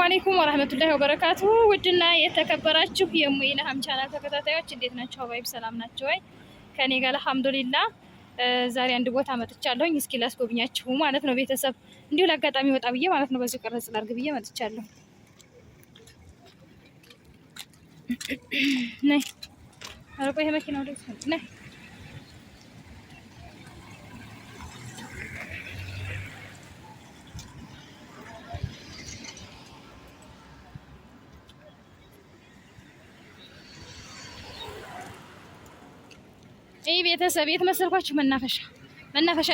አለይኩም ወራህመቱላሂ ወበረካቱ። ውድና የተከበራችሁ የሙኢልሃም ቻናል ተከታታዮች እንዴት ናችሁ? ሀባይብ ሰላም ናችሁ ወይ? ከኔ ጋር አልሐምዱሊላህ። ዛሬ አንድ ቦታ መጥቻለሁኝ። እስኪ ላስጎብኛችሁ ማለት ነው ቤተሰብ። እንዲሁ ለአጋጣሚ ወጣ ብዬ ማለት ነው በዚህ ቀረጽ ላድርግ ብዬ መጥቻለሁ። ነይ አረቆ ይሄ መኪናው ደስ ነይ ይህ ቤተሰብ የት መሰልኳችሁ? መናፈሻ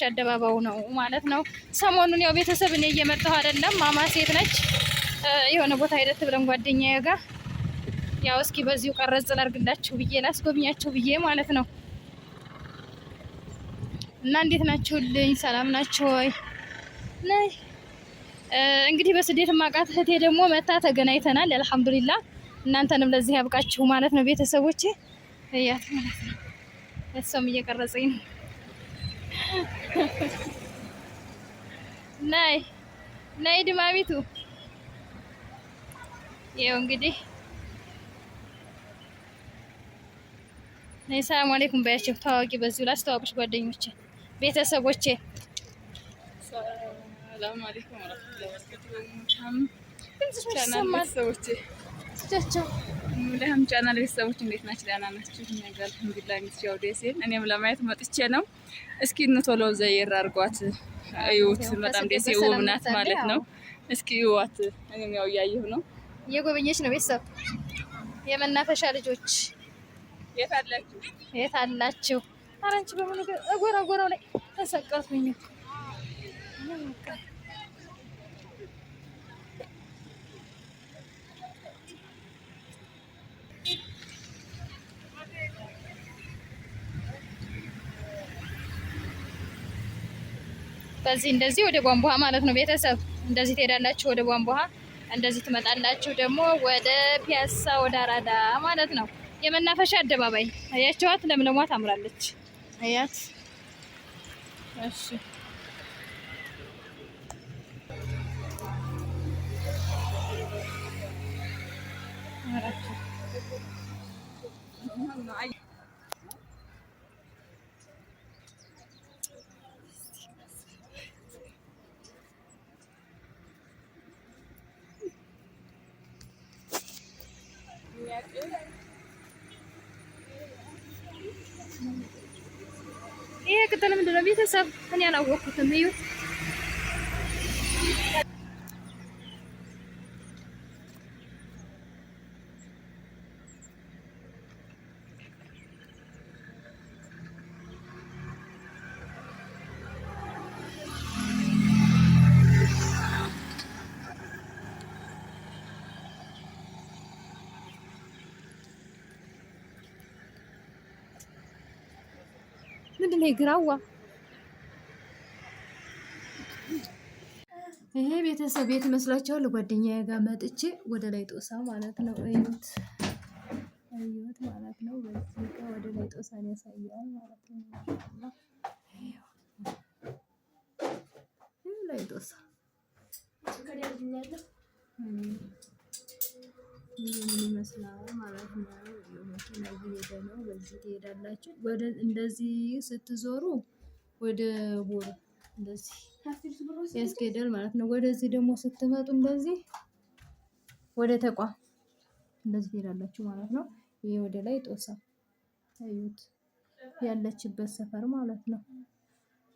አደባባዩ ነው ማለት ነው። ሰሞኑን ያው ቤተሰብ እኔ እየመጣሁ አይደለም። ማማ ሴት ነች የሆነ ቦታ ሄደት ብለን ጓደኛዬ ጋር ያው እስኪ በዚሁ ቀረጽ ላድርግላችሁ ብዬ ላስጎብኛችሁ ብዬ ማለት ነው። እና እንዴት ናችሁልኝ? ሰላም ናችሁ ወይ? ነይ እንግዲህ በስደት ማቃት እህቴ ደግሞ መታ ተገናኝተናል። አልሐምዱሊላህ እናንተንም ለዚህ ያብቃችሁ ማለት ነው ቤተሰቦቼ። እያት ማለት ነው እሷም እየቀረጸኝ ነው። ነይ ድማሚቱ። ይኸው እንግዲህ ነይ ሰላም አለይኩም ባያቸው። ታዋቂ በዚሁ ላስተዋወቅሽ ጓደኞቼ ቤተሰቦቼ። ሰላም አለይኩም ወራህመቱላሂ ወበረካቱ። ሙኢልሃም ቻናል ቤተሰቦች እንዴት ናችሁ? ደህና ናችሁ? ነገር አልሐምዱሊላህ። እንግዲህ ደሴን እኔም ለማየት መጥቼ ነው። እስኪ ቶሎ ዘይር አድርጓት እዩት። በጣም ደሴ ውብ ናት ማለት ነው። እስኪ እዩዋት። እኔም ያው እያየሁ ነው። እየጎበኘች ነው ቤተሰብ። የመናፈሻ ልጆች የት አላችሁ? ኧረ አንቺ በምን ጎራው ላይ ተሰቀልኩኝ። በዚህ እንደዚህ ወደ ቧንቧ ማለት ነው ቤተሰብ። እንደዚህ ትሄዳላችሁ ወደ ቧንቧ፣ እንደዚህ ትመጣላችሁ ደግሞ ወደ ፒያሳ ወደ አራዳ ማለት ነው። የመናፈሻ አደባባይ አያችኋት? ለምለሟ ታምራለች። አያት? እሺ ይሄ ቅጠል ምንድን ነው ቤተሰብ? እኔ አላወቅኩትም። እዩ ምንድን ነው ግራዋ? ይሄ ቤተሰብ ቤት መስላችኋል? ጓደኛዬ ጋር መጥቼ ወደ ላይ ጦሳ ማለት ነው። እዩት ማለት ነው። በዚህ ጋር ወደ ላይ ጦሳን ያሳያል ማለት ነው። ማሻአላህ ይሄ ላይ ጦሳ ምን ይመስላል ማለት ነው። መኪና እየሄደ ነው። በዚህ ትሄዳላችሁ። ወደ እንደዚህ ስትዞሩ ወደ ቦሩ እንደዚህ ያስኬዳል ማለት ነው። ወደዚህ ደግሞ ስትመጡ እንደዚህ ወደ ተቋም እንደዚህ ትሄዳላችሁ ማለት ነው። ይሄ ወደ ላይ ጦሳ አዩት ያለችበት ሰፈር ማለት ነው።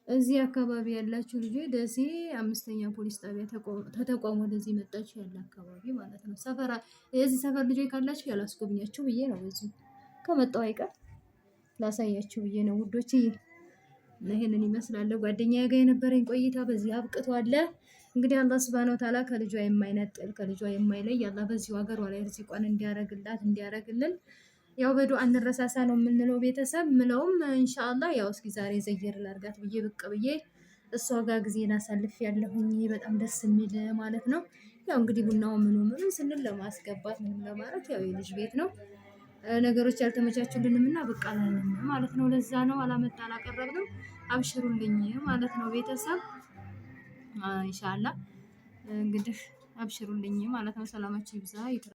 እዚህ አካባቢ ያላችሁ ልጆች ደሴ 5ኛ ፖሊስ ጣቢያ ተቋም ወደዚህ መጣችሁ ያለ አካባቢ ማለት ነው። ሰፈራ የዚህ ሰፈር ልጆች ካላችሁ ያላስጎብኛችሁ ብዬ ነው። በዚህ ከመጣው አይቀር ላሳያችሁ ብዬ ነው ውዶች። ይሄንን ይመስላል ጓደኛዬ ጋር የነበረኝ ቆይታ በዚህ አብቅቷል። እንግዲህ አላህ Subhanahu Wa Ta'ala ከልጇ የማይነጥል ከልጇ የማይለይ አላህ በዚህ ሀገር ላይ ርዝቋን እንዲያረግልን ያው በዱአ እንረሳሳ ነው የምንለው ቤተሰብ ምለውም ኢንሻአላህ። ያው እስኪ ዛሬ ዘይር ላርጋት ብዬ ብቅ ብዬ እሷ ጋር ጊዜና አሳልፍ ያለሁኝ በጣም ደስ የሚል ማለት ነው። ያው እንግዲህ ቡናው ምኑ ስንል ለማስገባት ምንም ለማለት ያው የልጅ ቤት ነው። ነገሮች ያልተመቻቹልንምና በቃ ማለት ነው። ለዛ ነው አላቀረብንም። አብሽሩልኝ ማለት ነው ቤተሰብ። ኢንሻአላህ እንግዲህ አብሽሩልኝ ማለት ነው። ሰላማችሁ ይብዛ።